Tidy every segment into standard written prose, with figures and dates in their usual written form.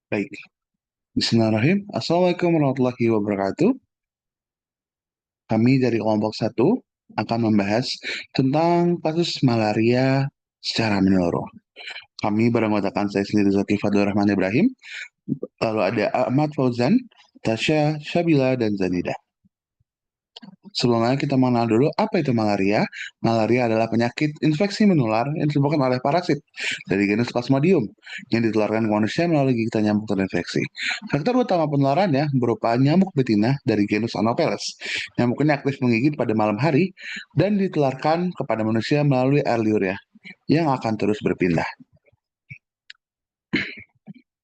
Baik, Bismillahirrahmanirrahim. Assalamualaikum warahmatullahi wabarakatuh. Kami dari kelompok satu akan membahas tentang kasus malaria secara menyeluruh. Kami beranggotakan saya sendiri Zaki Fadul Rahman Ibrahim, lalu ada Ahmad Fauzan, Tasya, Syabila, dan Zanida. Sebelumnya kita mengenal dulu apa itu malaria. Malaria adalah penyakit infeksi menular yang disebabkan oleh parasit dari genus Plasmodium yang ditularkan ke manusia melalui gigitan nyamuk terinfeksi. Faktor utama penularannya berupa nyamuk betina dari genus Anopheles. Nyamuk ini aktif menggigit pada malam hari dan ditularkan kepada manusia melalui air liur ya, yang akan terus berpindah.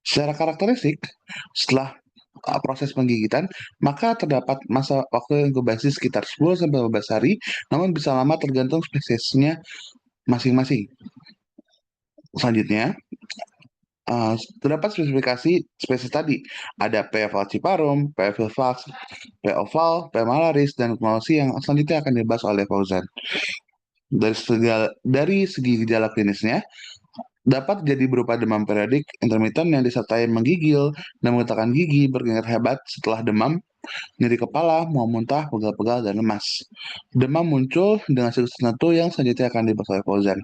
Secara karakteristik, setelah proses penggigitan, maka terdapat masa waktu inkubasi sekitar 10-15 hari, namun bisa lama tergantung spesiesnya masing-masing. Selanjutnya, terdapat spesifikasi spesies tadi. Ada P. falciparum, P. vivax, P. oval, P. malaris, dan Clonosi yang selanjutnya akan dibahas oleh Fauzan. Dari segi gejala klinisnya, dapat jadi berupa demam periodik, intermittent yang disertai menggigil dan menggetarkan gigi, berkeringat hebat setelah demam, nyeri kepala, mual muntah, pegal-pegal, dan lemas. Demam muncul dengan siklus tertentu yang selanjutnya akan dibahas oleh Fauzan.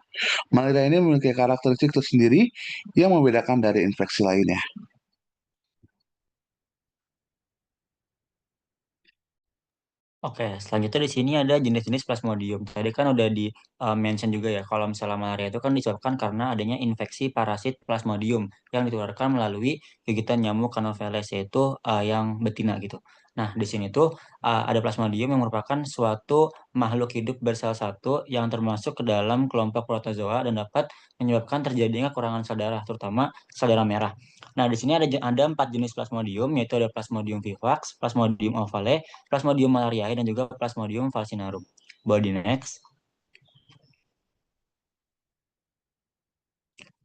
Malaria ini memiliki karakteristik tersendiri yang membedakan dari infeksi lainnya. Oke, selanjutnya di sini ada jenis-jenis Plasmodium. Tadi kan udah di mention juga ya, kalau misalnya malaria itu kan disebabkan karena adanya infeksi parasit Plasmodium yang ditularkan melalui gigitan nyamuk Anopheles, yaitu yang betina gitu. Nah, di sini tuh ada Plasmodium yang merupakan suatu makhluk hidup bersel satu yang termasuk ke dalam kelompok protozoa dan dapat menyebabkan terjadinya kurangan sel darah, terutama sel darah merah. Nah, di sini ada 4 jenis Plasmodium, yaitu ada Plasmodium vivax, Plasmodium ovale, Plasmodium malariae, dan juga Plasmodium falciparum. Body next.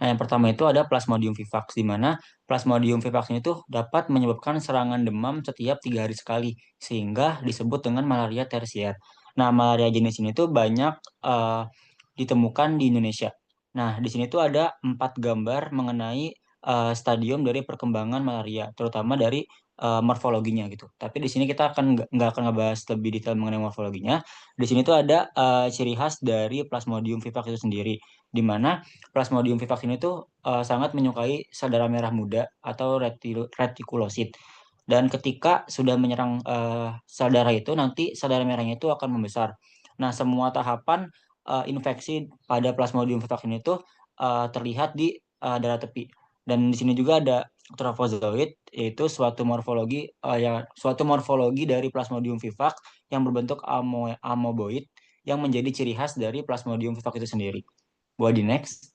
Nah, yang pertama itu ada Plasmodium vivax, di mana Plasmodium vivax ini tuh dapat menyebabkan serangan demam setiap 3 hari sekali, sehingga disebut dengan malaria tersier. Nah, malaria jenis ini tuh banyak eh, ditemukan di Indonesia. Nah, di sini tuh ada 4 gambar mengenai stadium dari perkembangan malaria, terutama dari morfologinya gitu. Tapi di sini kita akan nggak akan ngebahas lebih detail mengenai morfologinya. Di sini tuh ada ciri khas dari Plasmodium vivax itu sendiri, di mana Plasmodium vivax ini tuh sangat menyukai sel darah merah muda atau retikulosit. Dan ketika sudah menyerang sel darah itu, nanti sel darah merahnya itu akan membesar. Nah, semua tahapan infeksi pada Plasmodium vivax ini tuh terlihat di darah tepi. Dan di sini juga ada trofozoit, yaitu suatu morfologi dari Plasmodium vivax yang berbentuk amoeboid yang menjadi ciri khas dari Plasmodium vivax itu sendiri. Body next.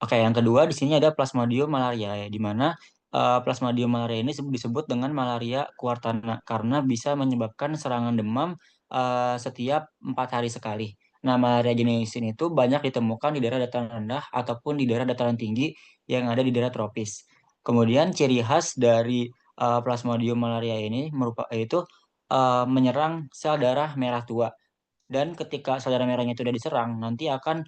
Oke, yang kedua di sini ada Plasmodium malariae, di mana Plasmodium malariae ini disebut dengan malaria kuartana karena bisa menyebabkan serangan demam setiap 4 hari sekali. Nah, malaria jenis ini tuh banyak ditemukan di daerah dataran rendah ataupun di daerah dataran tinggi yang ada di daerah tropis. Kemudian ciri khas dari Plasmodium malariae ini yaitu menyerang sel darah merah tua. Dan ketika sel darah merahnya itu udah diserang, nanti akan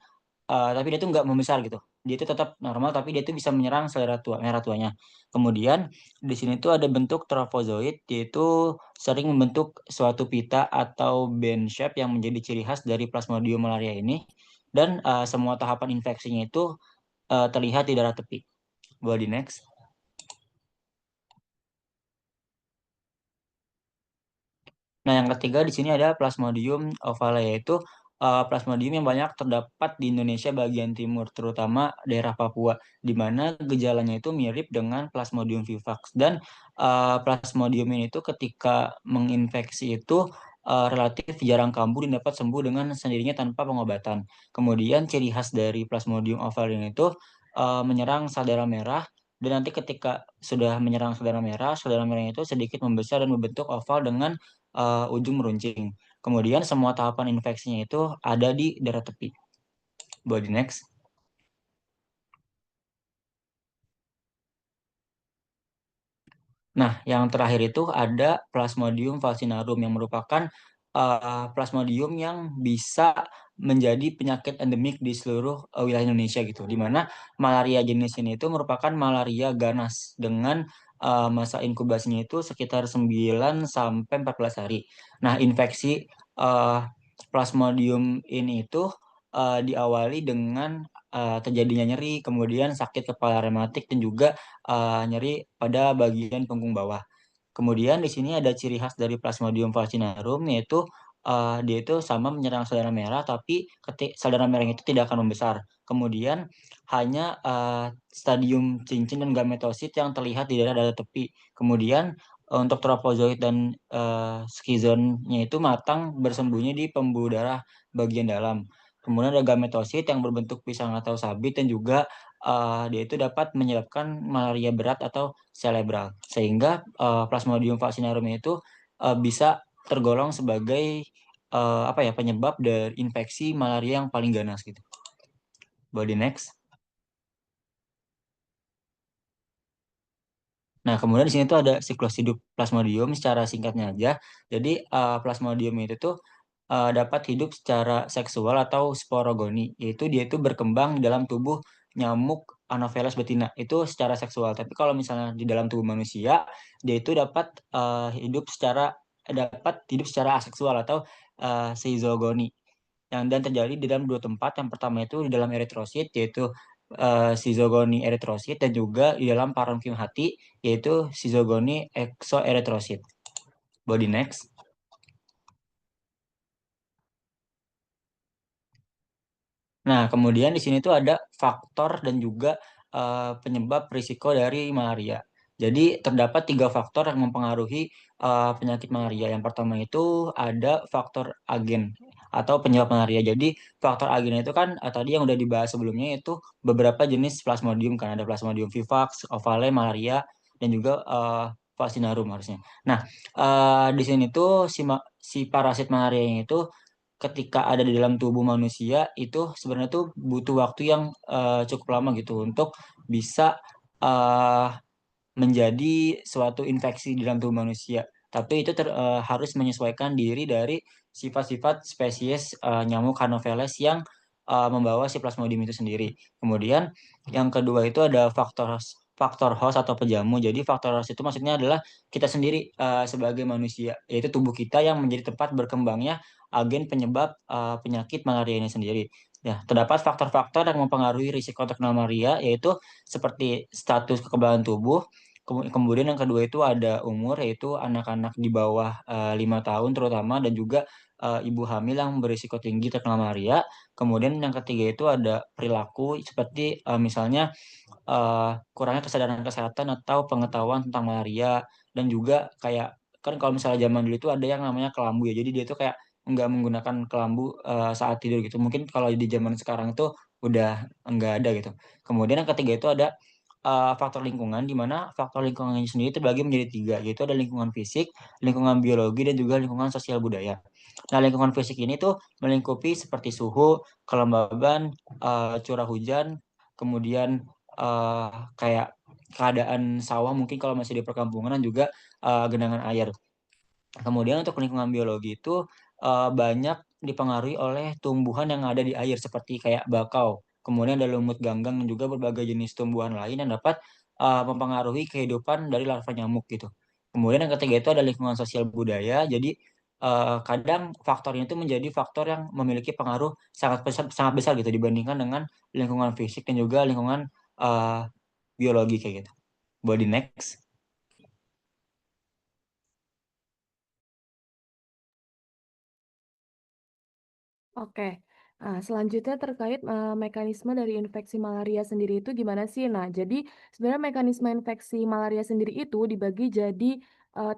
tapi dia itu nggak membesar gitu. Dia itu tetap normal, tapi dia itu bisa menyerang sel darah tua, merah tuanya. Kemudian di sini tuh ada bentuk trofozoid, yaitu sering membentuk suatu pita atau band shape yang menjadi ciri khas dari Plasmodium malaria ini. Dan semua tahapan infeksinya itu terlihat di darah tepi. Body next. Nah, yang ketiga di sini ada Plasmodium ovale, yaitu Plasmodium yang banyak terdapat di Indonesia bagian timur, terutama daerah Papua, di mana gejalanya itu mirip dengan Plasmodium vivax. Dan Plasmodium ini itu ketika menginfeksi itu relatif jarang kambuh dan dapat sembuh dengan sendirinya tanpa pengobatan. Kemudian ciri khas dari Plasmodium ovale ini itu menyerang sel darah merah, dan nanti ketika sudah menyerang sel darah merahnya itu sedikit membesar dan membentuk oval dengan ujung meruncing. Kemudian semua tahapan infeksinya itu ada di darah tepi. Body next. Nah, yang terakhir itu ada Plasmodium falciparum yang merupakan Plasmodium yang bisa menjadi penyakit endemik di seluruh wilayah Indonesia gitu. Di mana malaria jenis ini itu merupakan malaria ganas dengan masa inkubasinya itu sekitar 9 sampai 14 hari. Nah, infeksi uh, Plasmodium ini itu diawali dengan terjadinya nyeri, kemudian sakit kepala rematik dan juga nyeri pada bagian punggung bawah. Kemudian di sini ada ciri khas dari Plasmodium falciparum, yaitu dia itu sama menyerang saudara merah, tapi saudara merah itu tidak akan membesar. Kemudian hanya stadium cincin dan gametosit yang terlihat di daerah dada tepi. Kemudian untuk trofozoit dan skizonnya itu matang bersembunyi di pembuluh darah bagian dalam. Kemudian ada gametosit yang berbentuk pisang atau sabit dan juga dia itu dapat menyebabkan malaria berat atau cerebral. Sehingga Plasmodium falciparum itu bisa tergolong sebagai apa ya, penyebab dari infeksi malaria yang paling ganas gitu. Body next. Nah, kemudian di sini tuh ada siklus hidup Plasmodium secara singkatnya aja. Jadi Plasmodium itu tuh dapat hidup secara seksual atau sporogoni, yaitu dia itu berkembang di dalam tubuh nyamuk Anopheles betina itu secara seksual. Tapi kalau misalnya di dalam tubuh manusia, dia itu dapat hidup secara aseksual atau schizogoni dan terjadi di dalam dua tempat. Yang pertama itu di dalam eritrosit, yaitu schizogoni eritrosit, dan juga di dalam parenkim hati, yaitu schizogoni exoeritrosit. Body next. Nah, kemudian di sini tuh ada faktor dan juga penyebab risiko dari malaria. Jadi terdapat tiga faktor yang mempengaruhi penyakit malaria. Yang pertama itu ada faktor agen atau penyebab malaria. Jadi faktor agen itu kan tadi yang udah dibahas sebelumnya, itu beberapa jenis Plasmodium, kan ada Plasmodium vivax, ovale, malaria, dan juga Falciparum harusnya. Nah, di sini tuh si parasit malaria itu ketika ada di dalam tubuh manusia itu sebenarnya tuh butuh waktu yang cukup lama gitu untuk bisa eh, menjadi suatu infeksi di dalam tubuh manusia. Tapi itu harus menyesuaikan diri dari sifat-sifat spesies nyamuk Anopheles yang membawa si Plasmodium itu sendiri. Kemudian yang kedua itu ada faktor faktor host atau pejamu. Jadi faktor host itu maksudnya adalah kita sendiri sebagai manusia, yaitu tubuh kita yang menjadi tempat berkembangnya agen penyebab penyakit malaria ini sendiri. Ya, terdapat faktor-faktor yang mempengaruhi risiko terkena malaria, yaitu seperti status kekebalan tubuh. Kemudian yang kedua itu ada umur, yaitu anak-anak di bawah 5 tahun terutama, dan juga ibu hamil yang berisiko tinggi terkena malaria. Kemudian yang ketiga itu ada perilaku seperti misalnya kurangnya kesadaran kesehatan atau pengetahuan tentang malaria, dan juga kayak kan kalau misalnya zaman dulu itu ada yang namanya kelambu ya. Jadi dia tuh kayak nggak menggunakan kelambu saat tidur gitu. Mungkin kalau di zaman sekarang itu udah nggak ada gitu. Kemudian yang ketiga itu ada faktor lingkungan, di mana faktor lingkungannya sendiri terbagi menjadi tiga, yaitu ada lingkungan fisik, lingkungan biologi, dan juga lingkungan sosial budaya. Nah, lingkungan fisik ini tuh melingkupi seperti suhu, kelembaban, curah hujan, kemudian eh, kayak keadaan sawah mungkin kalau masih di perkampungan, dan juga genangan air. Kemudian untuk lingkungan biologi itu banyak dipengaruhi oleh tumbuhan yang ada di air seperti kayak bakau. Kemudian ada lumut ganggang dan juga berbagai jenis tumbuhan lain yang dapat mempengaruhi kehidupan dari larva nyamuk gitu. Kemudian yang ketiga itu ada lingkungan sosial budaya. Jadi kadang faktor ini itu menjadi faktor yang memiliki pengaruh sangat besar gitu dibandingkan dengan lingkungan fisik dan juga lingkungan eh, biologi kayak gitu. Body next. Oke. Nah, selanjutnya terkait mekanisme dari infeksi malaria sendiri itu gimana sih? Nah, jadi sebenarnya mekanisme infeksi malaria sendiri itu dibagi jadi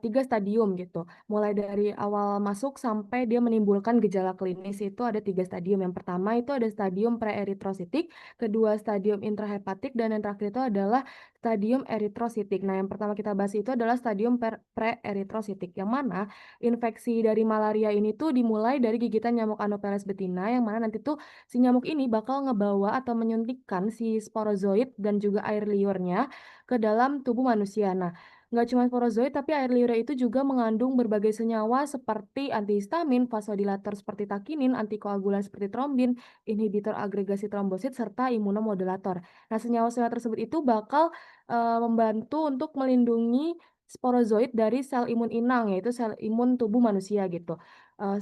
tiga stadium gitu. Mulai dari awal masuk sampai dia menimbulkan gejala klinis itu ada tiga stadium. Yang pertama itu ada stadium preeritrositik, kedua stadium intrahepatik, dan yang terakhir itu adalah stadium eritrositik. Nah, yang pertama kita bahas itu adalah stadium preeritrositik, yang mana infeksi dari malaria ini tuh dimulai dari gigitan nyamuk Anopheles betina, yang mana nanti tuh si nyamuk ini bakal ngebawa atau menyuntikkan si sporozoid dan juga air liurnya ke dalam tubuh manusia. Nah, nggak cuma sporozoid, tapi air liur itu juga mengandung berbagai senyawa seperti antihistamin, vasodilator seperti takinin, antikoagulan seperti trombin, inhibitor agregasi trombosit, serta imunomodulator. Nah, senyawa-senyawa tersebut itu bakal membantu untuk melindungi sporozoid dari sel imun inang, yaitu sel imun tubuh manusia gitu.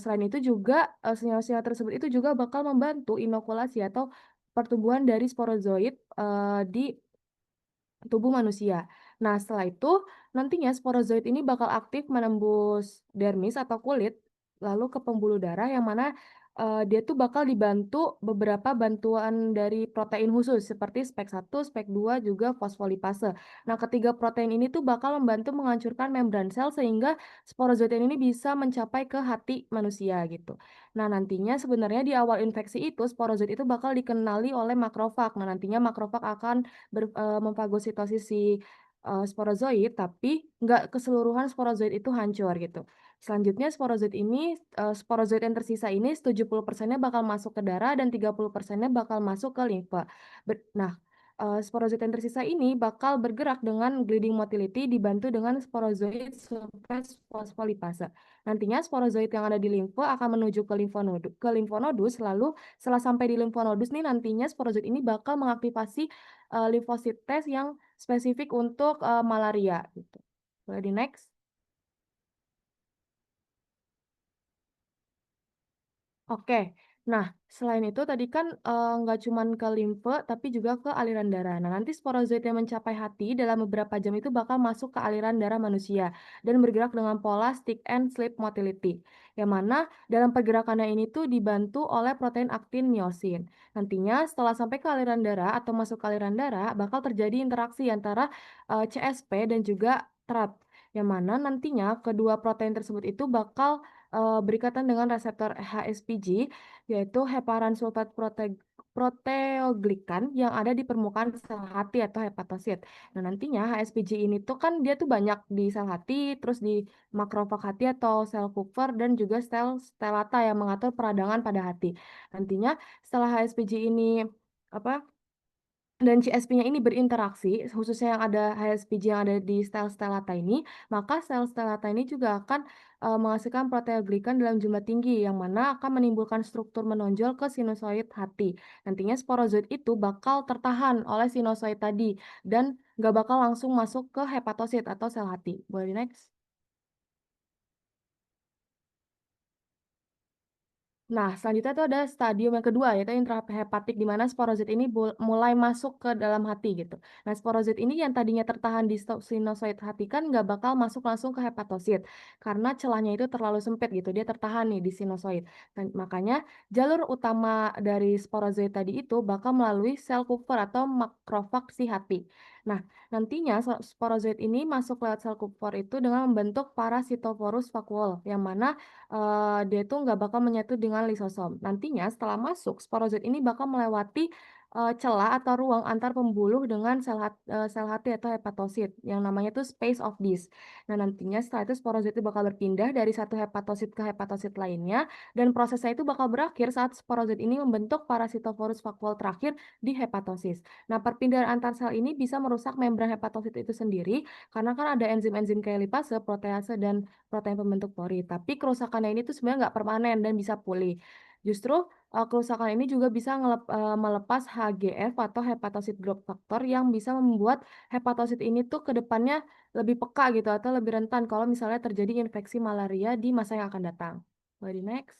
Selain itu juga senyawa-senyawa tersebut itu juga bakal membantu inokulasi atau pertumbuhan dari sporozoid di tubuh manusia. Nah, setelah itu nantinya sporozoid ini bakal aktif menembus dermis atau kulit, lalu ke pembuluh darah yang mana dia tuh bakal dibantu beberapa bantuan dari protein khusus seperti spek 1, spek 2 juga fosfolipase. Nah, ketiga protein ini tuh bakal membantu menghancurkan membran sel sehingga sporozoid ini bisa mencapai ke hati manusia gitu. Nah, nantinya sebenarnya di awal infeksi itu sporozoid itu bakal dikenali oleh makrofag. Nah, nantinya makrofag akan memfagositosis si sporozoid, tapi nggak keseluruhan sporozoid itu hancur gitu. Selanjutnya sporozoid yang tersisa ini 70%-nya bakal masuk ke darah dan 30%-nya bakal masuk ke limfa. Nah, sporozoid yang tersisa ini bakal bergerak dengan gliding motility dibantu dengan sporozoid surface fosfolipase. Nantinya sporozoid yang ada di limfa akan menuju ke limfonodus, lalu setelah sampai di limfonodus nih nantinya sporozoid ini bakal mengaktifasi limfosit yang spesifik untuk malaria gitu. Boleh di next? Oke. Nah, selain itu tadi kan, nggak cuman ke limfe, tapi juga ke aliran darah. Nah, nanti sporozoid yang mencapai hati dalam beberapa jam itu bakal masuk ke aliran darah manusia dan bergerak dengan pola stick and slip motility, yang mana dalam pergerakannya ini tuh dibantu oleh protein aktin miosin. Nantinya setelah sampai ke aliran darah atau masuk ke aliran darah, bakal terjadi interaksi antara, CSP dan juga TRAP, yang mana nantinya kedua protein tersebut itu bakal berikatan dengan reseptor HSPG, yaitu heparan sulfat proteoglikan yang ada di permukaan sel hati atau hepatosit. Nah, nantinya HSPG ini tuh kan dia tuh banyak di sel hati, terus di makrofag hati atau sel Kupffer dan juga sel stellata yang mengatur peradangan pada hati. Nantinya setelah HSPG ini apa dan CSP-nya ini berinteraksi, khususnya yang ada HSPG yang ada di sel stellata ini, maka sel stellata ini juga akan menghasilkan proteoglikan dalam jumlah tinggi, yang mana akan menimbulkan struktur menonjol ke sinusoid hati. Nantinya sporozoid itu bakal tertahan oleh sinusoid tadi, dan nggak bakal langsung masuk ke hepatosit atau sel hati. Boleh di next? Nah, selanjutnya itu ada stadium yang kedua, yaitu intrahepatik, di mana sporozoit ini mulai masuk ke dalam hati gitu. Nah, sporozoit ini yang tadinya tertahan di sinusoid hati kan nggak bakal masuk langsung ke hepatosit, karena celahnya itu terlalu sempit gitu, dia tertahan nih di sinusoid. Dan makanya jalur utama dari sporozoit tadi itu bakal melalui sel Kupffer atau makrofag si hati. Nah, nantinya sporozoit ini masuk lewat sel Kupffer itu dengan membentuk parasitophorus vakuole, yang mana dia itu nggak bakal menyatu dengan lisosom. Nantinya setelah masuk, sporozoid ini bakal melewati, celah atau ruang antar pembuluh dengan sel hati atau hepatosit, yang namanya itu space of this. Nah, nantinya setelah itu sporozoid itu bakal berpindah dari satu hepatosit ke hepatosit lainnya, dan prosesnya itu bakal berakhir saat sporozoid ini membentuk parasitophorus vakuole terakhir di hepatosis. Nah, perpindahan antar sel ini bisa merusak membran hepatosit itu sendiri, karena kan ada enzim-enzim kayak lipase, protease, dan protein pembentuk pori. Tapi kerusakannya ini tuh sebenarnya nggak permanen dan bisa pulih. Justru, kerusakan ini juga bisa melepas HGF atau hepatocyte growth factor yang bisa membuat hepatosit ini tuh ke depannya lebih peka gitu atau lebih rentan kalau misalnya terjadi infeksi malaria di masa yang akan datang. Boleh di next?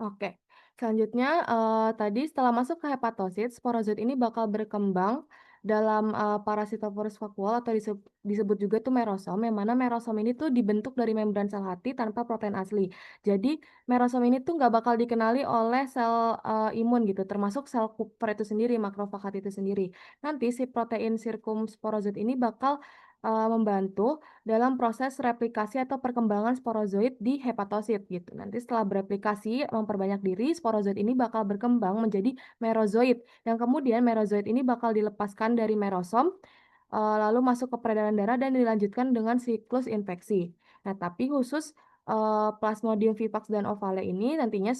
Oke, selanjutnya, tadi setelah masuk ke hepatosit, sporozoit ini bakal berkembang dalam, parasitophorus vakuole atau disebut juga tuh merosom, yang mana merosom ini tuh dibentuk dari membran sel hati tanpa protein asli. Jadi, merosom ini tuh nggak bakal dikenali oleh sel, imun gitu, termasuk sel Kupffer itu sendiri, makrofag hati itu sendiri. Nanti si protein sporozoit ini bakal, membantu dalam proses replikasi atau perkembangan sporozoid di hepatosit gitu. Nanti setelah bereplikasi memperbanyak diri, sporozoid ini bakal berkembang menjadi merozoid, yang kemudian merozoid ini bakal dilepaskan dari merosom, lalu masuk ke peredaran darah dan dilanjutkan dengan siklus infeksi. Nah, tapi khusus Plasmodium vivax dan ovale ini nantinya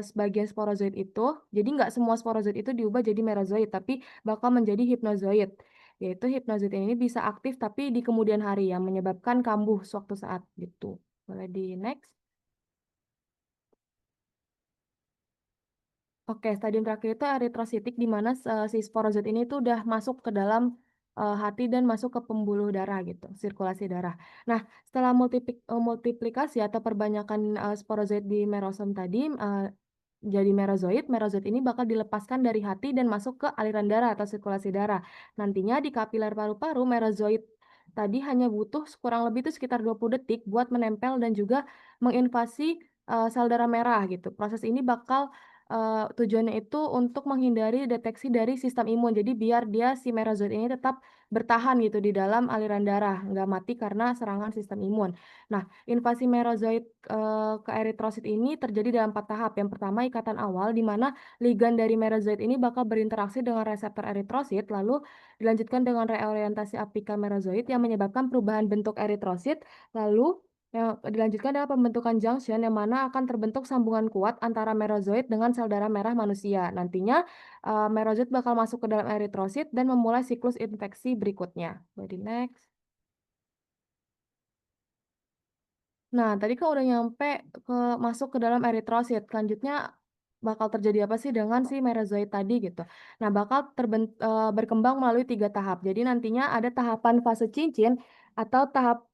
sebagian sporozoid itu jadi nggak semua sporozoid itu diubah jadi merozoid, tapi bakal menjadi hipnozoid. Yaitu hipnozoid ini bisa aktif tapi di kemudian hari yang menyebabkan kambuh suatu saat gitu. Boleh di next? Oke, stadium terakhir itu eritrositik di mana si sporozoid ini tuh udah masuk ke dalam hati dan masuk ke pembuluh darah gitu, sirkulasi darah. Nah, setelah multiplikasi atau perbanyakan sporozoid di merosom tadi jadi merozoid, merozoid ini bakal dilepaskan dari hati dan masuk ke aliran darah atau sirkulasi darah. Nantinya di kapiler paru-paru, merozoid tadi hanya butuh kurang lebih itu sekitar 20 detik buat menempel dan juga menginvasi sel darah merah gitu. Proses ini bakal tujuannya itu untuk menghindari deteksi dari sistem imun. Jadi biar dia si merozoid ini tetap bertahan gitu di dalam aliran darah, nggak mati karena serangan sistem imun. Nah, invasi merozoid ke eritrosit ini terjadi dalam 4 tahap. Yang pertama ikatan awal di mana ligan dari merozoid ini bakal berinteraksi dengan reseptor eritrosit, lalu dilanjutkan dengan reorientasi apikal merozoid yang menyebabkan perubahan bentuk eritrosit, lalu yang dilanjutkan adalah pembentukan junction yang mana akan terbentuk sambungan kuat antara merozoid dengan sel darah merah manusia. Nantinya merozoid bakal masuk ke dalam eritrosit dan memulai siklus infeksi berikutnya. Jadi next. Nah, tadi kan udah nyampe masuk ke dalam eritrosit. Selanjutnya bakal terjadi apa sih dengan si merozoid tadi gitu. Nah, bakal berkembang melalui 3 tahap. Jadi nantinya ada tahapan fase cincin atau tahap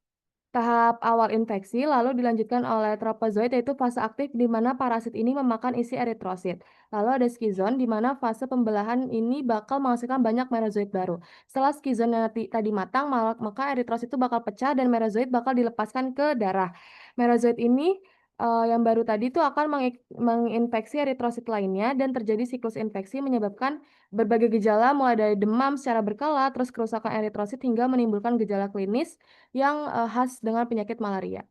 Tahap awal infeksi lalu dilanjutkan oleh tropozoid yaitu fase aktif di mana parasit ini memakan isi eritrosit. Lalu ada skizon di mana fase pembelahan ini bakal menghasilkan banyak merozoid baru. Setelah skizon tadi matang, maka eritrosit itu bakal pecah dan merozoid bakal dilepaskan ke darah. Merozoid ini yang baru tadi itu akan menginfeksi eritrosit lainnya dan terjadi siklus infeksi menyebabkan berbagai gejala mulai dari demam secara berkala, terus kerusakan eritrosit hingga menimbulkan gejala klinis yang khas dengan penyakit malaria.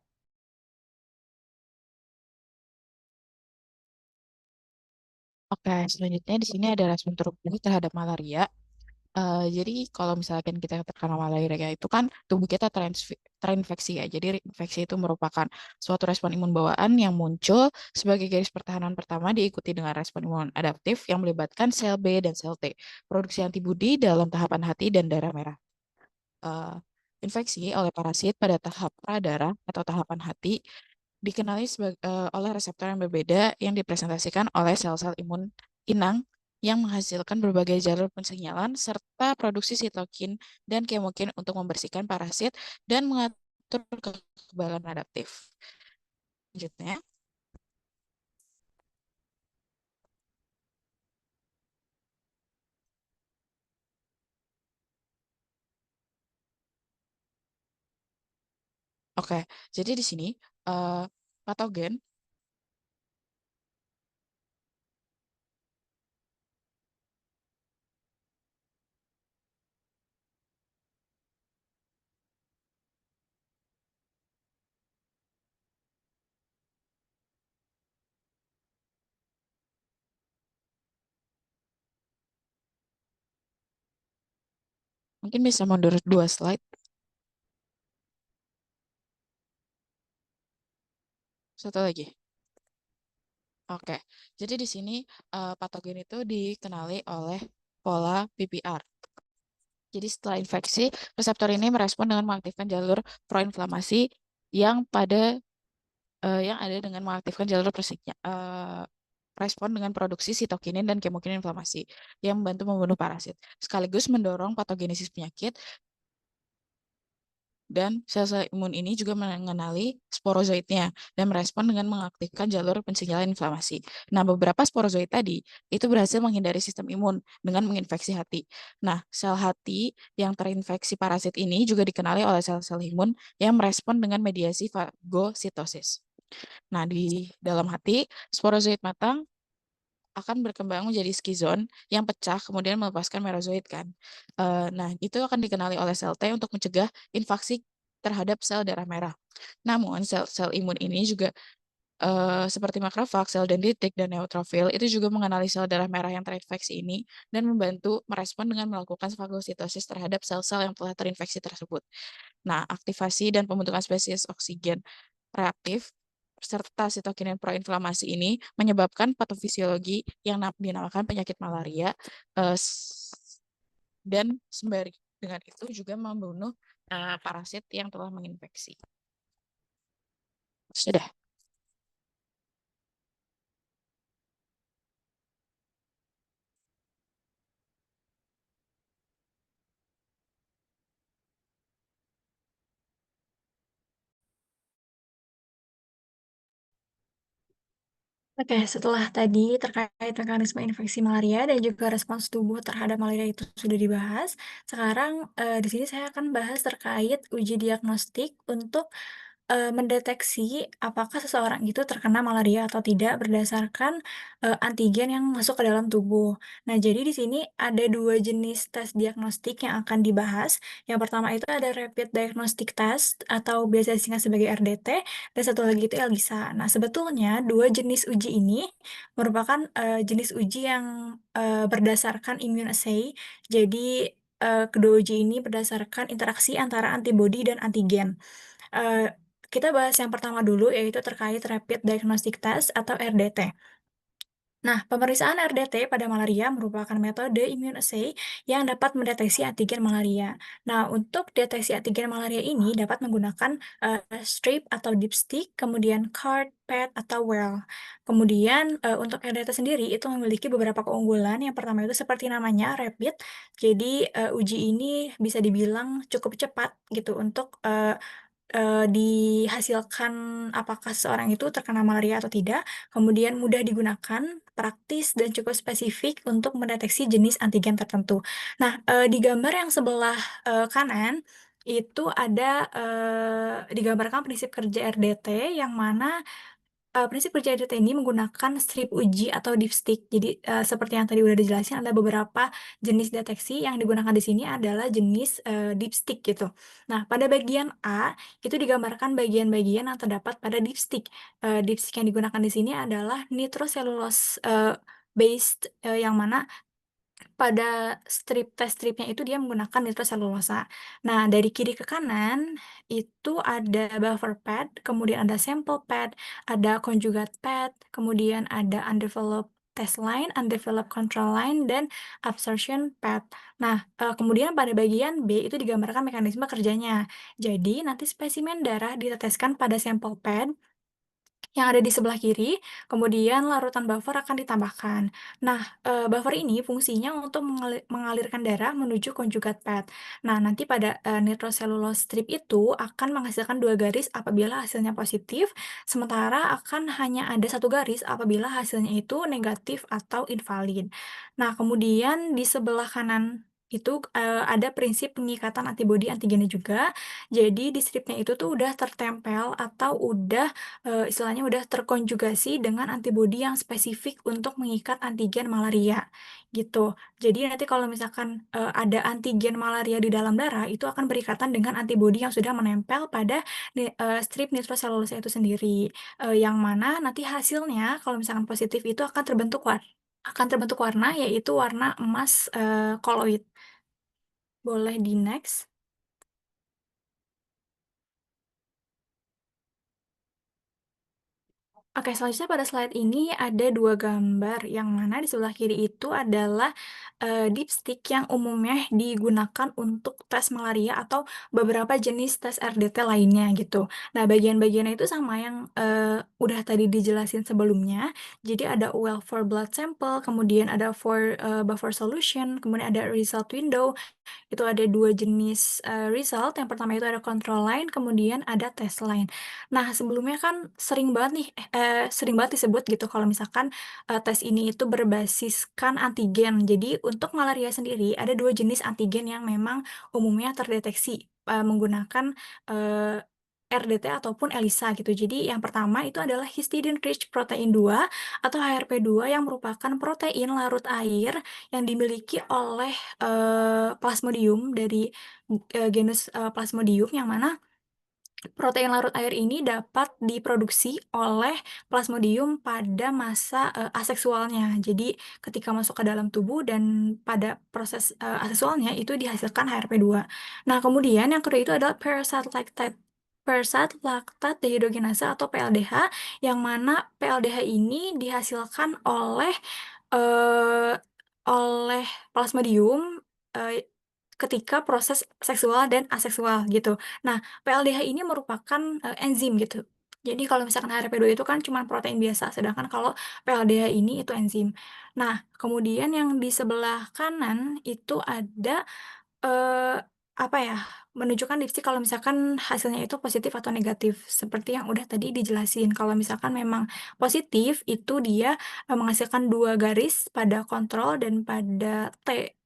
Oke, selanjutnya di sini ada respon tubuh terhadap malaria. Jadi kalau misalkan kita terkena malaria itu kan tubuh kita terinfeksi ya. Jadi infeksi itu merupakan suatu respon imun bawaan yang muncul sebagai garis pertahanan pertama diikuti dengan respon imun adaptif yang melibatkan sel B dan sel T. Produksi antibodi dalam tahapan hati dan darah merah. Infeksi oleh parasit pada tahap pradarah atau tahapan hati dikenali oleh reseptor yang berbeda yang dipresentasikan oleh sel-sel imun inang yang menghasilkan berbagai jalur pensignalan serta produksi sitokin dan kemokin untuk membersihkan parasit dan mengatur kekebalan adaptif. Selanjutnya, oke, jadi di sini patogen mungkin bisa mundur 2 slide. Satu lagi. Oke, jadi di sini patogen itu dikenali oleh pola PPR. Jadi setelah infeksi, reseptor ini merespon dengan mengaktifkan jalur proinflamasi yang yang ada dengan mengaktifkan jalur respon dengan produksi sitokinin dan kemokinin inflamasi yang membantu membunuh parasit, sekaligus mendorong patogenesis penyakit. Dan sel-sel imun ini juga mengenali sporozoidnya dan merespon dengan mengaktifkan jalur pensignalan inflamasi. Nah, beberapa sporozoid tadi itu berhasil menghindari sistem imun dengan menginfeksi hati. Nah, sel hati yang terinfeksi parasit ini juga dikenali oleh sel-sel imun yang merespon dengan mediasi fagositosis. Nah, di dalam hati, sporozoid matang akan berkembang menjadi skizon yang pecah kemudian melepaskan merozoid kan. Nah, itu akan dikenali oleh sel T untuk mencegah invasi terhadap sel darah merah. Namun sel-sel imun ini juga seperti makrofag, sel dendritik, dan neutrofil itu juga mengenali sel darah merah yang terinfeksi ini dan membantu merespon dengan melakukan fagositosis terhadap sel-sel yang telah terinfeksi tersebut. Nah, aktivasi dan pembentukan spesies oksigen reaktif serta sitokin proinflamasi ini menyebabkan patofisiologi yang dinamakan penyakit malaria dan sembari dengan itu juga membunuh parasit yang telah menginfeksi. Sudah. Oke, setelah tadi terkait mekanisme infeksi malaria dan juga respons tubuh terhadap malaria itu sudah dibahas, sekarang di sini saya akan bahas terkait uji diagnostik untuk mendeteksi apakah seseorang itu terkena malaria atau tidak berdasarkan antigen yang masuk ke dalam tubuh. Nah, jadi di sini ada dua jenis tes diagnostik yang akan dibahas. Yang pertama itu ada Rapid Diagnostic Test atau biasa disingkat sebagai RDT, dan satu lagi itu ELISA. Nah, sebetulnya dua jenis uji ini merupakan jenis uji yang berdasarkan immunoassay. Jadi kedua uji ini berdasarkan interaksi antara antibodi dan antigen. Eh, kita bahas yang pertama dulu, yaitu terkait Rapid Diagnostic Test atau RDT. Nah, pemeriksaan RDT pada malaria merupakan metode immunoassay yang dapat mendeteksi antigen malaria. Nah, untuk deteksi antigen malaria ini dapat menggunakan strip atau dipstick, kemudian card, pad, atau well. Kemudian untuk RDT sendiri itu memiliki beberapa keunggulan. Yang pertama itu seperti namanya, rapid. Jadi uji ini bisa dibilang cukup cepat gitu untuk dihasilkan apakah seseorang itu terkena malaria atau tidak, kemudian mudah digunakan, praktis, dan cukup spesifik untuk mendeteksi jenis antigen tertentu. Nah, di gambar yang sebelah kanan itu ada digambarkan prinsip kerja RDT yang mana prinsip kerja RDT ini menggunakan strip uji atau dipstick. Jadi seperti yang tadi udah dijelasin, ada beberapa jenis deteksi yang digunakan di sini adalah jenis dipstick gitu. Nah, pada bagian A itu digambarkan bagian-bagian yang terdapat pada dipstick. Dipstick yang digunakan di sini adalah nitrocellulose based, yang mana pada test stripnya itu dia menggunakan nitroselulosa. Nah, dari kiri ke kanan itu ada buffer pad, kemudian ada sample pad, ada conjugate pad, kemudian ada undeveloped test line, undeveloped control line, dan absorption pad. Nah, kemudian pada bagian B itu digambarkan mekanisme kerjanya. Jadi, nanti spesimen darah diteteskan pada sample pad yang ada di sebelah kiri, kemudian larutan buffer akan ditambahkan. Nah, buffer ini fungsinya untuk mengalirkan darah menuju conjugate pad. Nah, nanti pada nitrocellulose strip itu akan menghasilkan 2 garis apabila hasilnya positif, sementara akan hanya ada 1 garis apabila hasilnya itu negatif atau invalid. Nah, kemudian di sebelah kanan itu ada prinsip pengikatan antibodi antigennya juga. Jadi di stripnya itu tuh udah tertempel atau udah istilahnya udah terkonjugasi dengan antibodi yang spesifik untuk mengikat antigen malaria, gitu. Jadi nanti kalau misalkan ada antigen malaria di dalam darah, itu akan berikatan dengan antibodi yang sudah menempel pada strip nitrocellulose itu sendiri. Yang mana nanti hasilnya kalau misalkan positif itu akan terbentuk warna, yaitu warna emas koloid. Boleh di next. Oke, selanjutnya pada slide ini ada 2 gambar, yang mana di sebelah kiri itu adalah dipstick yang umumnya digunakan untuk tes malaria atau beberapa jenis tes RDT lainnya gitu. Nah, bagian-bagiannya itu sama yang udah tadi dijelasin sebelumnya. Jadi ada well for blood sample, kemudian ada for buffer solution, kemudian ada result window. Itu ada 2 jenis result. Yang pertama itu ada control line, kemudian ada test line. Nah, sebelumnya kan sering banget nih, sering banget disebut gitu kalau misalkan tes ini itu berbasiskan antigen. Jadi untuk malaria sendiri ada 2 jenis antigen yang memang umumnya terdeteksi menggunakan RDT ataupun ELISA gitu. Jadi yang pertama itu adalah histidine rich protein 2 atau HRP2 yang merupakan protein larut air yang dimiliki oleh Plasmodium dari genus Plasmodium, yang mana protein larut air ini dapat diproduksi oleh Plasmodium pada masa aseksualnya. Jadi ketika masuk ke dalam tubuh dan pada proses aseksualnya itu dihasilkan HRP2. Nah, kemudian yang kedua itu adalah parasite lactate persat laktat dehidrogenasa atau PLDH, yang mana PLDH ini dihasilkan eh, oleh plasmodium eh, ketika proses seksual dan aseksual gitu. Nah, PLDH ini merupakan enzim gitu. Jadi kalau misalkan HRP2 itu kan cuma protein biasa, sedangkan kalau PLDH ini itu enzim. Nah, kemudian yang di sebelah kanan itu ada eh, apa ya, menunjukkan diksi kalau misalkan hasilnya itu positif atau negatif. Seperti yang udah tadi dijelasin, kalau misalkan memang positif, itu dia menghasilkan 2 garis pada kontrol dan pada T.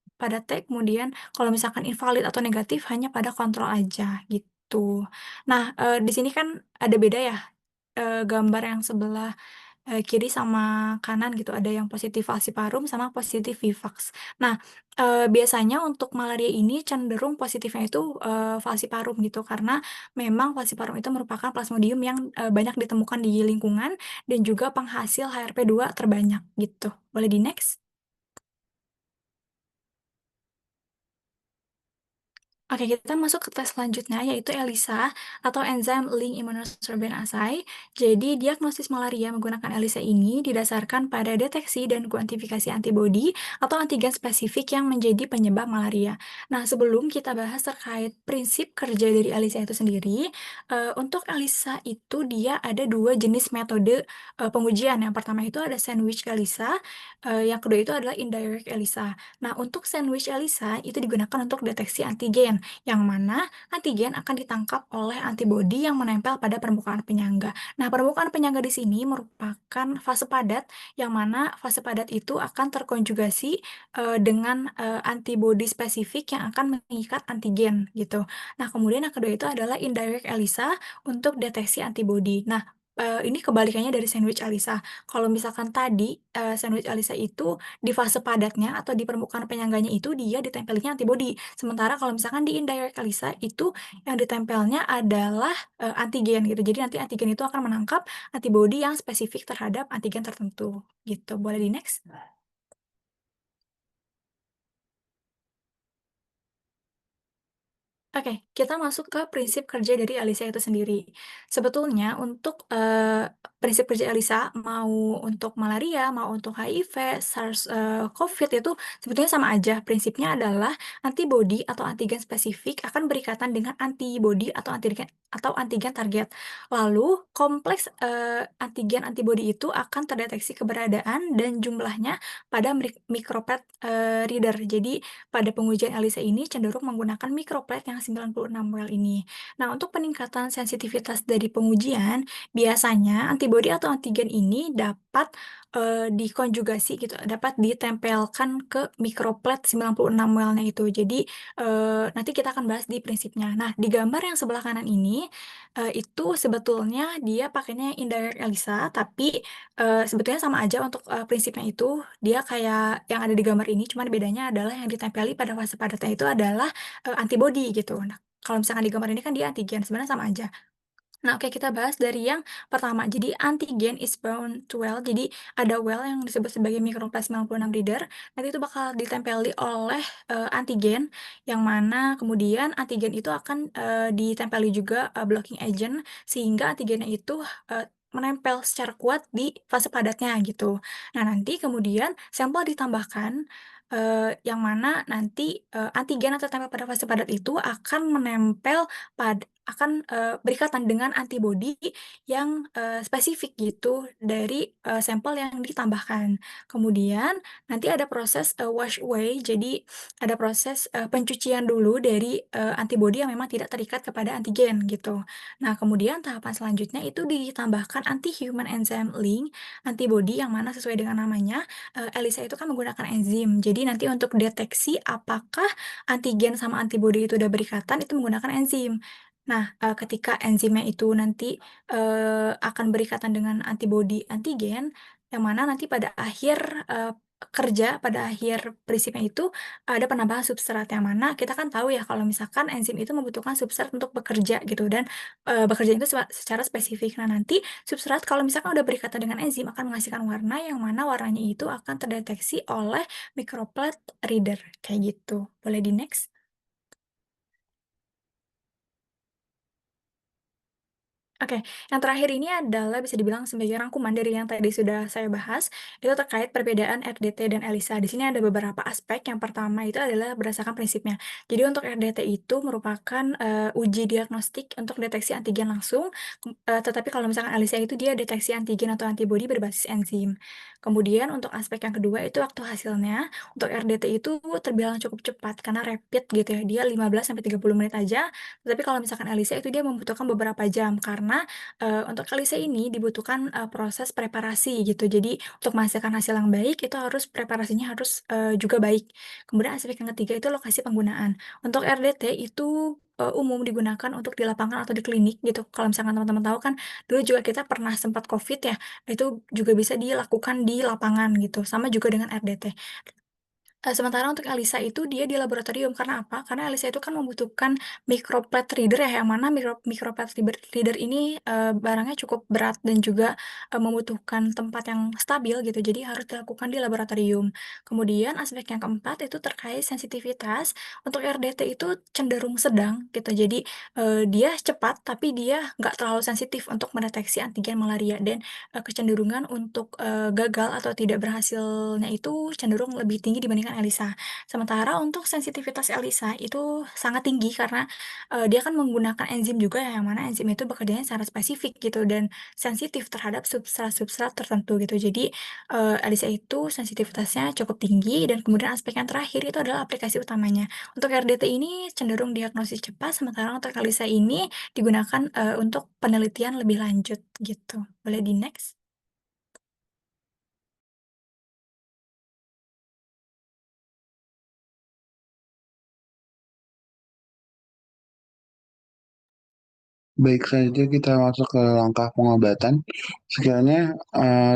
Kemudian kalau misalkan invalid atau negatif, hanya pada kontrol aja gitu. Nah, di sini kan ada beda ya, gambar yang sebelah kiri sama kanan gitu, ada yang positif falciparum sama positif vivax. Nah, biasanya untuk malaria ini cenderung positifnya itu falciparum gitu, karena memang falciparum itu merupakan plasmodium yang banyak ditemukan di lingkungan dan juga penghasil HRP2 terbanyak gitu. Boleh di next? Oke, kita masuk ke tes selanjutnya, yaitu ELISA atau Enzyme Linked Immunosorbent Assay. Jadi, diagnosis malaria menggunakan ELISA ini didasarkan pada deteksi dan kuantifikasi antibodi atau antigen spesifik yang menjadi penyebab malaria. Nah, sebelum kita bahas terkait prinsip kerja dari ELISA itu sendiri, untuk ELISA itu dia ada 2 jenis metode pengujian. Yang pertama itu ada sandwich ELISA, yang kedua itu adalah indirect ELISA. Nah, untuk sandwich ELISA itu digunakan untuk deteksi antigen, yang mana antigen akan ditangkap oleh antibodi yang menempel pada permukaan penyangga. Nah, permukaan penyangga di sini merupakan fase padat, yang mana fase padat itu akan terkonjugasi dengan antibodi spesifik yang akan mengikat antigen gitu. Nah, kemudian yang kedua itu adalah indirect ELISA untuk deteksi antibodi. Nah, ini kebalikannya dari sandwich ELISA. Kalau misalkan tadi sandwich ELISA itu di fase padatnya atau di permukaan penyangganya itu dia ditempelnya antibodi. Sementara kalau misalkan di indirect ELISA itu yang ditempelnya adalah antigen gitu. Jadi nanti antigen itu akan menangkap antibodi yang spesifik terhadap antigen tertentu gitu. Boleh di next? Oke, kita masuk ke prinsip kerja dari ELISA itu sendiri. Sebetulnya untuk prinsip kerja ELISA, mau untuk malaria, mau untuk HIV, SARS, COVID itu sebetulnya sama aja. Prinsipnya adalah antibodi atau antigen spesifik akan berikatan dengan antibodi atau antigen target. Lalu kompleks antigen antibodi itu akan terdeteksi keberadaan dan jumlahnya pada microplet reader. Jadi pada pengujian ELISA ini cenderung menggunakan microplet yang 96 well ini. Nah, untuk peningkatan sensitivitas dari pengujian, biasanya antibodi atau antigen ini dapat dikonjugasi gitu, dapat ditempelkan ke microplet 96 well-nya itu. Jadi, nanti kita akan bahas di prinsipnya. Nah, di gambar yang sebelah kanan ini, itu sebetulnya dia pakainya indirect ELISA, tapi sebetulnya sama aja untuk prinsipnya itu. Dia kayak yang ada di gambar ini, cuman bedanya adalah yang ditempeli pada fase padatnya itu adalah antibodi gitu. Nah, kalau misalkan di gambar ini kan dia antigen, sebenarnya sama aja. Nah, oke, kita bahas dari yang pertama. Jadi, antigen is bound to well. Jadi, ada well yang disebut sebagai microplasma 96 reader. Nanti itu bakal ditempeli oleh antigen, yang mana kemudian antigen itu akan ditempeli juga blocking agent, sehingga antigennya itu menempel secara kuat di fase padatnya gitu. Nah, nanti kemudian sampel ditambahkan, yang mana nanti antigen yang tertempel pada fase padat itu akan menempel akan berikatan dengan antibodi yang spesifik gitu dari sampel yang ditambahkan. Kemudian nanti ada proses wash away, jadi ada proses pencucian dulu dari antibodi yang memang tidak terikat kepada antigen gitu. Nah, kemudian tahapan selanjutnya itu ditambahkan anti-human enzyme link antibodi, yang mana sesuai dengan namanya ELISA itu kan menggunakan enzim. Jadi nanti untuk deteksi apakah antigen sama antibodi itu udah berikatan, itu menggunakan enzim. Nah, ketika enzimnya itu nanti akan berikatan dengan antibodi antigen, yang mana nanti pada akhir pada akhir prinsipnya itu ada penambahan substrat, yang mana kita kan tahu ya kalau misalkan enzim itu membutuhkan substrat untuk bekerja gitu, dan bekerja itu secara spesifik. Nah, nanti substrat kalau misalkan udah berikatan dengan enzim akan menghasilkan warna, yang mana warnanya itu akan terdeteksi oleh microplet reader kayak gitu. Boleh di next? Oke, yang terakhir ini adalah bisa dibilang sebagai rangkuman dari yang tadi sudah saya bahas, itu terkait perbedaan RDT dan ELISA. Di sini ada beberapa aspek. Yang pertama itu adalah berdasarkan prinsipnya. Jadi untuk RDT itu merupakan uji diagnostik untuk deteksi antigen langsung, tetapi kalau misalkan ELISA itu dia deteksi antigen atau antibodi berbasis enzim. Kemudian untuk aspek yang kedua itu waktu hasilnya. Untuk RDT itu terbilang cukup cepat karena rapid gitu ya. Dia 15-30 menit aja. Tapi kalau misalkan ELISA itu dia membutuhkan beberapa jam karena, untuk ELISA ini dibutuhkan, proses preparasi gitu. Jadi untuk menghasilkan hasil yang baik itu harus preparasinya harus, juga baik. Kemudian aspek yang ketiga itu lokasi penggunaan. Untuk RDT itu, umum digunakan untuk di lapangan atau di klinik gitu. Kalau misalkan teman-teman tahu kan dulu juga kita pernah sempat Covid ya, itu juga bisa dilakukan di lapangan gitu, sama juga dengan RDT. Sementara untuk ELISA itu dia di laboratorium, karena apa? Karena ELISA itu kan membutuhkan microplate reader ya, yang mana microplate reader ini, barangnya cukup berat dan juga, membutuhkan tempat yang stabil gitu, jadi harus dilakukan di laboratorium. Kemudian aspek yang keempat itu terkait sensitivitas, untuk RDT itu cenderung sedang gitu, jadi, dia cepat tapi dia nggak terlalu sensitif untuk mendeteksi antigen malaria dan, kecenderungan untuk, gagal atau tidak berhasilnya itu cenderung lebih tinggi dibandingkan ELISA. Sementara untuk sensitivitas ELISA itu sangat tinggi karena, dia kan menggunakan enzim juga ya, yang mana enzim itu bekerjanya secara spesifik gitu dan sensitif terhadap substrat-substrat tertentu gitu. Jadi, ELISA itu sensitivitasnya cukup tinggi dan kemudian aspek yang terakhir itu adalah aplikasi utamanya. Untuk RDT ini cenderung diagnosis cepat, sementara untuk ELISA ini digunakan, untuk penelitian lebih lanjut gitu. Boleh di-next? Baik, selanjutnya kita masuk ke langkah pengobatan. Sekiranya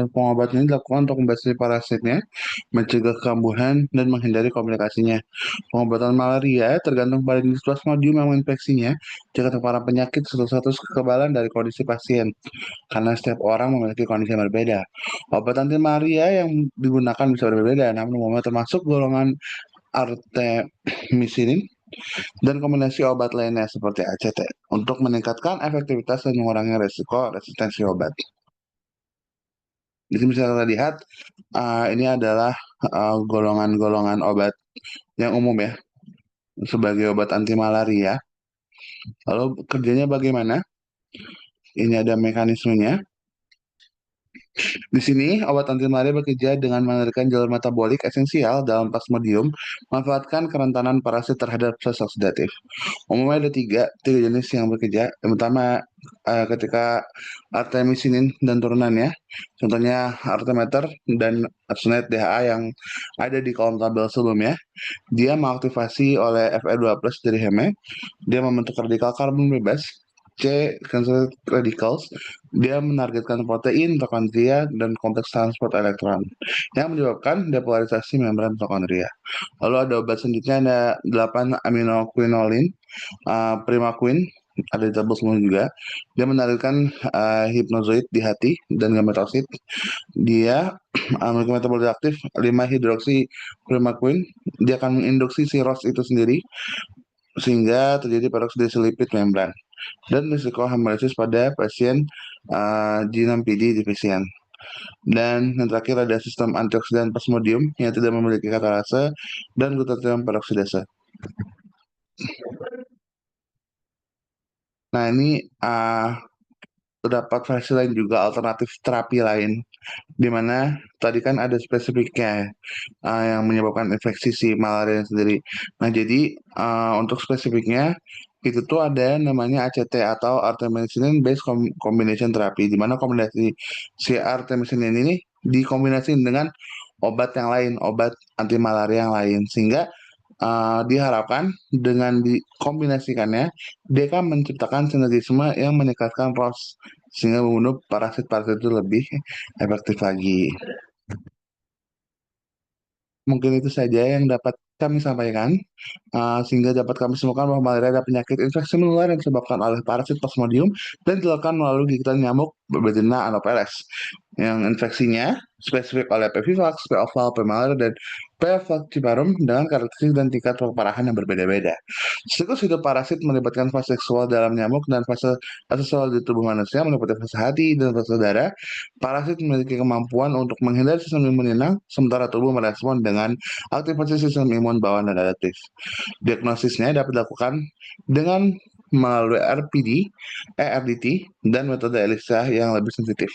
pengobatan ini dilakukan untuk membatasi parasitnya, mencegah kambuhan, dan menghindari komplikasinya. Pengobatan malaria tergantung pada jenis plasmodium yang menginfeksinya, jika terpapar penyakit status kekebalan dari kondisi pasien, karena setiap orang memiliki kondisi yang berbeda. Obat anti malaria yang digunakan bisa berbeda, namun umumnya termasuk golongan artemisinin dan kombinasi obat lainnya seperti ACT untuk meningkatkan efektivitas dan mengurangi resiko resistensi obat. Di sini bisa kita lihat ini adalah golongan-golongan obat yang umum ya sebagai obat anti malaria. Lalu kerjanya bagaimana? Ini ada mekanismenya. Di sini, obat anti malaria bekerja dengan mengendalikan jalur metabolik esensial dalam plasmodium, memanfaatkan kerentanan parasit terhadap sel oksidatif. Umumnya ada tiga jenis yang bekerja. Yang pertama, ketika artemisinin dan turunannya, contohnya artemeter dan arsenate DHA yang ada di kolom tabel sebelumnya, dia mengaktifasi oleh Fe2+ dari heme, dia membentuk radikal karbon bebas, cancer radicals, dia menargetkan protein, mitokondria, dan kompleks transport elektron yang menyebabkan depolarisasi membran mitokondria. Lalu ada obat selanjutnya ada 8 aminoquinolin, primaquine, ada di tabel sebelumnya juga. Dia menargetkan hipnozoid di hati dan gametosit. Dia memiliki metabolit aktif 5 hidroksi primaquine. Dia akan menginduksi si ROS itu sendiri sehingga terjadi peroksidasi lipid membran dan risiko hemolisis pada pasien G6PD defisien. Dan yang terakhir ada sistem antioksidan plasmodium yang tidak memiliki katalase dan glutathione peroksidase. Nah, ini terdapat versi lain juga, alternatif terapi lain, di mana tadi kan ada spesifiknya yang menyebabkan infeksi si malaria sendiri. Nah, jadi untuk spesifiknya itu tuh ada namanya ACT atau artemisinin based combination therapy, di mana kombinasi si artemisinin ini dikombinasikan dengan obat yang lain, obat anti malaria yang lain, sehingga diharapkan dengan dikombinasikannya dia akan menciptakan sinergisme yang meningkatkan ROS sehingga membunuh parasit-parasit itu lebih efektif lagi. Mungkin itu saja yang dapat kami sampaikan, sehingga dapat kami simpulkan bahwa malaria adalah penyakit infeksi menular yang disebabkan oleh parasit Plasmodium dan dilakukan melalui gigitan nyamuk betina Anopheles, yang infeksinya spesifik oleh P. vivax, P. oval, P. malaria, dan P. falciparum dengan karakteristik dan tingkat keparahan yang berbeda-beda. Siklus hidup parasit melibatkan fase seksual dalam nyamuk dan fase aseksual di tubuh manusia meliputi fase hati dan fase darah. Parasit memiliki kemampuan untuk menghindari sistem imun inang, sementara tubuh merespon dengan aktivasi sistem imun bawaan dan adaptif. Diagnosisnya dapat dilakukan dengan melalui RPD, ERDT, dan metode ELISA yang lebih sensitif.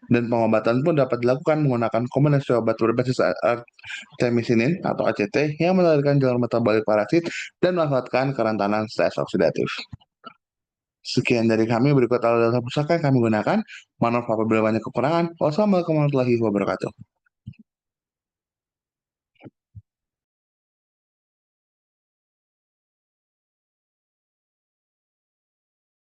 Dan pengobatan pun dapat dilakukan menggunakan kombinasi obat berbasis artemisinin atau ACT yang menurunkan jalur metabolik parasit dan memanfaatkan kerentanan stres oksidatif. Sekian dari kami, berikut alat pusaka yang kami gunakan. Mohon maaf apabila banyak kekurangan. Wassalamualaikum warahmatullahi wabarakatuh.